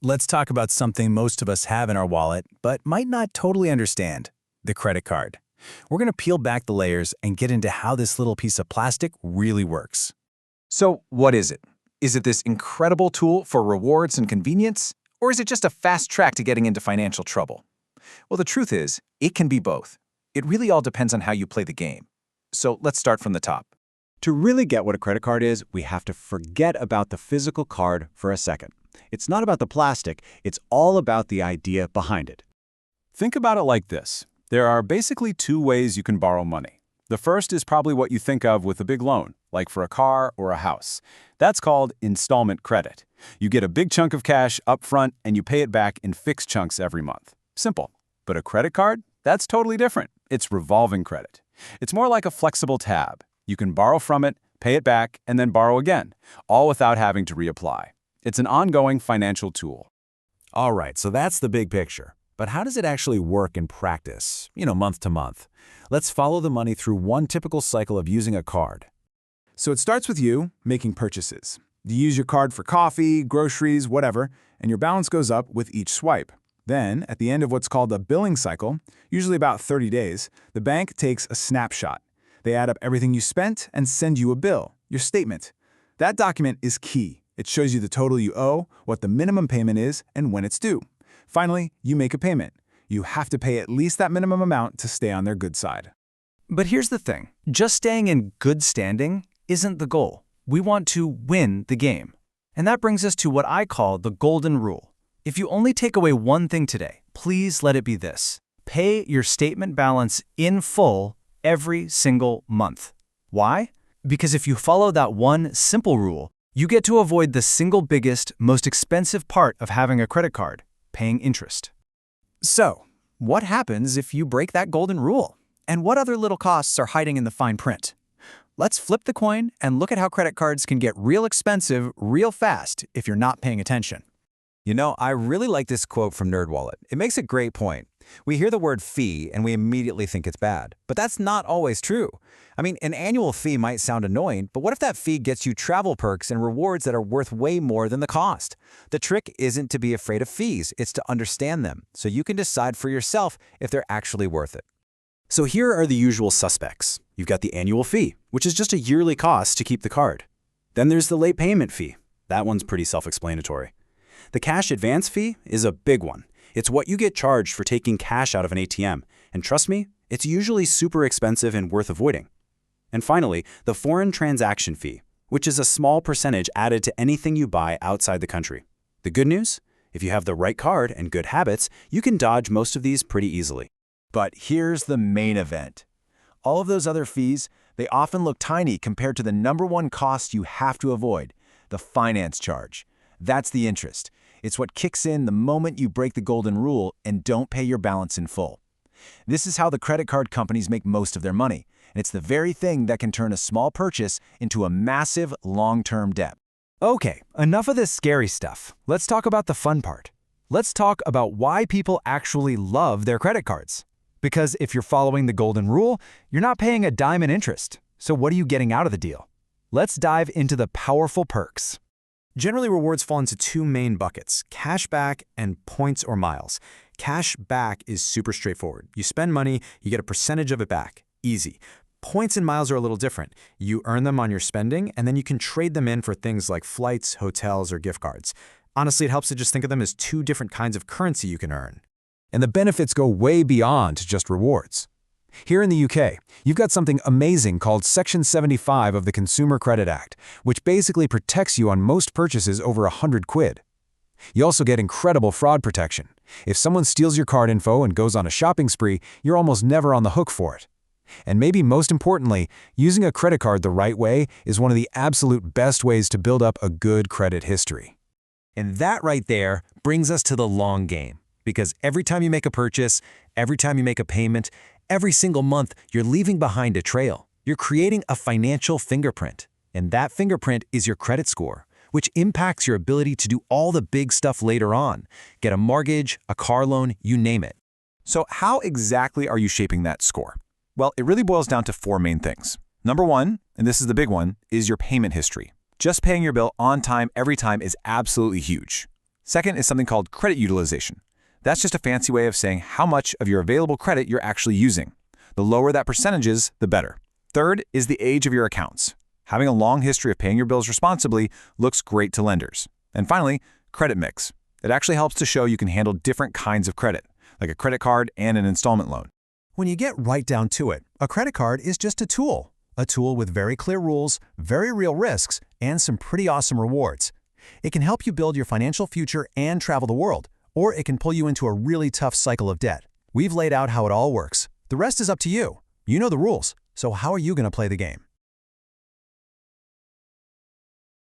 Let's talk about something most of us have in our wallet, but might not totally understand: the credit card. We're going to peel back the layers and get into how this little piece of plastic really works. So what is it? Is it this incredible tool for rewards and convenience? Or is it just a fast track to getting into financial trouble? Well, the truth is, it can be both. It really all depends on how you play the game. So let's start from the top. To really get what a credit card is, we have to forget about the physical card for a second. It's not about the plastic, it's all about the idea behind it. Think about it like this. There are basically two ways you can borrow money. The first is probably what you think of with a big loan, like for a car or a house. That's called installment credit. You get a big chunk of cash up front and you pay it back in fixed chunks every month. Simple. But a credit card? That's totally different. It's revolving credit. It's more like a flexible tab. You can borrow from it, pay it back, and then borrow again, all without having to reapply. It's an ongoing financial tool. All right, so that's the big picture. But how does it actually work in practice, month to month? Let's follow the money through one typical cycle of using a card. So it starts with you making purchases. You use your card for coffee, groceries, whatever, and your balance goes up with each swipe. Then, at the end of what's called a billing cycle, usually about 30 days, the bank takes a snapshot. They add up everything you spent and send you a bill, your statement. That document is key. It shows you the total you owe, what the minimum payment is, and when it's due. Finally, you make a payment. You have to pay at least that minimum amount to stay on their good side. But here's the thing. Just staying in good standing isn't the goal. We want to win the game. And that brings us to what I call the golden rule. If you only take away one thing today, please let it be this: pay your statement balance in full every single month. Why? Because if you follow that one simple rule, you get to avoid the single biggest, most expensive part of having a credit card: paying interest. So, what happens if you break that golden rule? And what other little costs are hiding in the fine print? Let's flip the coin and look at how credit cards can get real expensive real fast if you're not paying attention. I really like this quote from NerdWallet. It makes a great point. We hear the word fee and we immediately think it's bad, but that's not always true. An annual fee might sound annoying, but what if that fee gets you travel perks and rewards that are worth way more than the cost? The trick isn't to be afraid of fees, it's to understand them, so you can decide for yourself if they're actually worth it. So here are the usual suspects. You've got the annual fee, which is just a yearly cost to keep the card. Then there's the late payment fee. That one's pretty self-explanatory. The cash advance fee is a big one. It's what you get charged for taking cash out of an ATM, and trust me, it's usually super expensive and worth avoiding. And finally, the foreign transaction fee, which is a small percentage added to anything you buy outside the country. The good news? If you have the right card and good habits, you can dodge most of these pretty easily. But here's the main event. All of those other fees, they often look tiny compared to the number one cost you have to avoid: the finance charge. That's the interest. It's what kicks in the moment you break the golden rule and don't pay your balance in full. This is how the credit card companies make most of their money, and it's the very thing that can turn a small purchase into a massive long-term debt. Okay, enough of this scary stuff. Let's talk about the fun part. Let's talk about why people actually love their credit cards. Because if you're following the golden rule, you're not paying a dime in interest. So what are you getting out of the deal? Let's dive into the powerful perks. Generally, rewards fall into two main buckets: cash back and points or miles. Cash back is super straightforward. You spend money, you get a percentage of it back. Easy. Points and miles are a little different. You earn them on your spending, and then you can trade them in for things like flights, hotels, or gift cards. Honestly, it helps to just think of them as two different kinds of currency you can earn. And the benefits go way beyond just rewards. Here in the UK, you've got something amazing called Section 75 of the Consumer Credit Act, which basically protects you on most purchases over £100. You also get incredible fraud protection. If someone steals your card info and goes on a shopping spree, you're almost never on the hook for it. And maybe most importantly, using a credit card the right way is one of the absolute best ways to build up a good credit history. And that right there brings us to the long game. Because every time you make a purchase, every time you make a payment, every single month, you're leaving behind a trail. You're creating a financial fingerprint. And that fingerprint is your credit score, which impacts your ability to do all the big stuff later on. Get a mortgage, a car loan, you name it. So how exactly are you shaping that score? Well, it really boils down to four main things. Number one, and this is the big one, is your payment history. Just paying your bill on time every time is absolutely huge. Second is something called credit utilization. That's just a fancy way of saying how much of your available credit you're actually using. The lower that percentage is, the better. Third is the age of your accounts. Having a long history of paying your bills responsibly looks great to lenders. And finally, credit mix. It actually helps to show you can handle different kinds of credit, like a credit card and an installment loan. When you get right down to it, a credit card is just a tool with very clear rules, very real risks, and some pretty awesome rewards. It can help you build your financial future and travel the world, or it can pull you into a really tough cycle of debt. We've laid out how it all works. The rest is up to you. You know the rules, so how are you going to play the game?